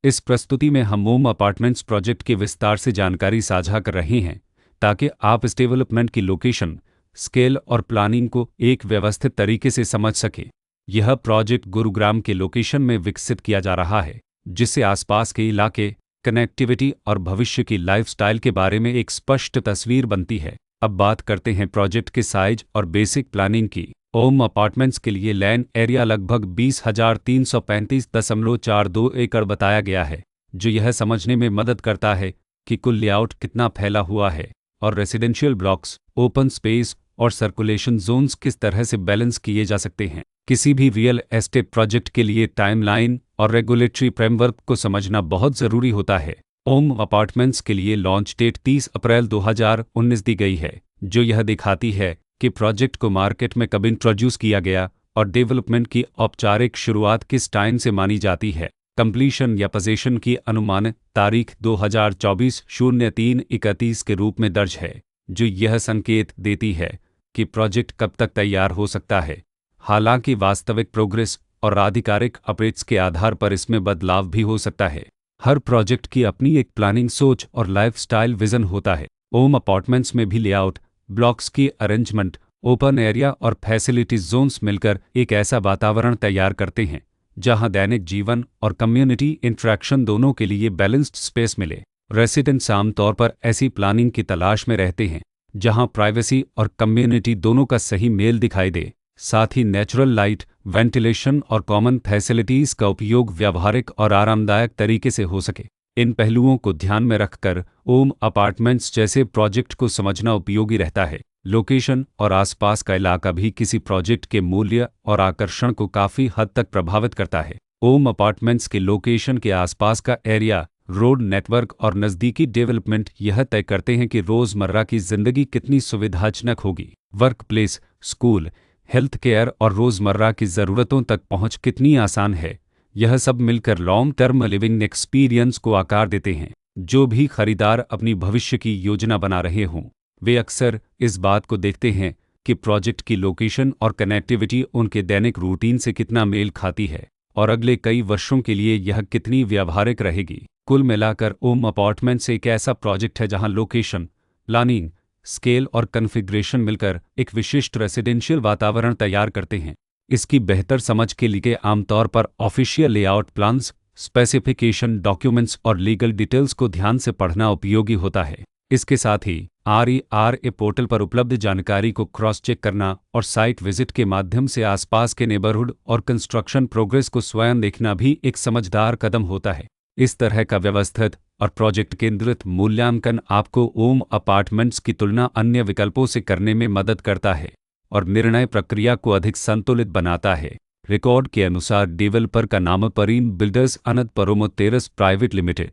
इस प्रस्तुति में हम ओम अपार्टमेंट्स प्रोजेक्ट के विस्तार से जानकारी साझा कर रहे हैं ताकि आप इस डेवलपमेंट की लोकेशन, स्केल और प्लानिंग को एक व्यवस्थित तरीके से समझ सकें। यह प्रोजेक्ट गुरुग्राम के लोकेशन में विकसित किया जा रहा है, जिससे आसपास के इलाके, कनेक्टिविटी और भविष्य की लाइफस्टाइल के बारे में एक स्पष्ट तस्वीर बनती है। अब बात करते हैं प्रोजेक्ट के साइज और बेसिक प्लानिंग की। ओम अपार्टमेंट्स के लिए लैंड एरिया लगभग 20,335.42 एकड़ बताया गया है, जो यह समझने में मदद करता है कि कुल लेआउट कितना फैला हुआ है और रेसिडेंशियल ब्लॉक्स, ओपन स्पेस और सर्कुलेशन जोन्स किस तरह से बैलेंस किए जा सकते हैं। किसी भी रियल एस्टेट प्रोजेक्ट के लिए टाइमलाइन और रेगुलेटरी फ्रेमवर्क को समझना बहुत ज़रूरी होता है। ओम अपार्टमेंट्स के लिए लॉन्च डेट 30 अप्रैल 2019 दी गई है, जो यह दिखाती है कि प्रोजेक्ट को मार्केट में कब इंट्रोड्यूस किया गया और डेवलपमेंट की औपचारिक शुरुआत किस टाइम से मानी जाती है। कंप्लीशन या पोजीशन की अनुमानित तारीख 2024-03-31 के रूप में दर्ज है, जो यह संकेत देती है कि प्रोजेक्ट कब तक तैयार हो सकता है। हालांकि वास्तविक प्रोग्रेस और आधिकारिक अपडेट्स के आधार पर इसमें बदलाव भी हो सकता है। हर प्रोजेक्ट की अपनी एक प्लानिंग सोच और लाइफस्टाइल विजन होता है। ओम अपार्टमेंट्स में भी लेआउट, ब्लॉक्स की अरेंजमेंट, ओपन एरिया और फैसिलिटीज जोन्स मिलकर एक ऐसा वातावरण तैयार करते हैं जहां दैनिक जीवन और कम्युनिटी इंटरेक्शन दोनों के लिए बैलेंस्ड स्पेस मिले। रेसिडेंट्स आमतौर पर ऐसी प्लानिंग की तलाश में रहते हैं जहां प्राइवेसी और कम्युनिटी दोनों का सही मेल दिखाई दे, साथ ही नेचुरल लाइट, वेंटिलेशन और कॉमन फैसिलिटीज का उपयोग व्यावहारिक और आरामदायक तरीके से हो सके। इन पहलुओं को ध्यान में रखकर ओम अपार्टमेंट्स जैसे प्रोजेक्ट को समझना उपयोगी रहता है। लोकेशन और आसपास का इलाका भी किसी प्रोजेक्ट के मूल्य और आकर्षण को काफ़ी हद तक प्रभावित करता है। ओम अपार्टमेंट्स के लोकेशन के आसपास का एरिया, रोड नेटवर्क और नज़दीकी डेवलपमेंट यह तय करते हैं कि रोज़मर्रा की ज़िंदगी कितनी सुविधाजनक होगी। Work place, school, health care और रोज़मर्रा की ज़रूरतों तक पहुँच कितनी आसान है। यह सब मिलकर लॉन्ग टर्म लिविंग एक्सपीरियंस को आकार देते हैं। जो भी खरीदार अपनी भविष्य की योजना बना रहे हों, वे अक्सर इस बात को देखते हैं कि प्रोजेक्ट की लोकेशन और कनेक्टिविटी उनके दैनिक रूटीन से कितना मेल खाती है और अगले कई वर्षों के लिए यह कितनी व्यावहारिक रहेगी। कुल मिलाकर ओम अपार्टमेंट्स एक ऐसा प्रोजेक्ट है जहां लोकेशन, प्लानिंग, स्केल और कॉन्फ़िगरेशन मिलकर एक विशिष्ट रेसिडेंशियल वातावरण तैयार करते हैं। इसकी बेहतर समझ के लिए आमतौर पर official layout plans, specification documents और लीगल डिटेल्स को ध्यान से पढ़ना उपयोगी होता है। इसके साथ ही RERA पोर्टल पर उपलब्ध जानकारी को क्रॉस चेक करना और साइट विजिट के माध्यम से आसपास के नेबरहुड और कंस्ट्रक्शन प्रोग्रेस को स्वयं देखना भी एक समझदार कदम होता है। इस तरह का व्यवस्थित और प्रोजेक्ट केंद्रित मूल्यांकन आपको ओम अपार्टमेंट्स की तुलना अन्य विकल्पों से करने में मदद करता है और निर्णय प्रक्रिया को अधिक संतुलित बनाता है। रिकॉर्ड के अनुसार डेवलपर का नाम परीन बिल्डर्स अनंत परोमो तेरस प्राइवेट लिमिटेड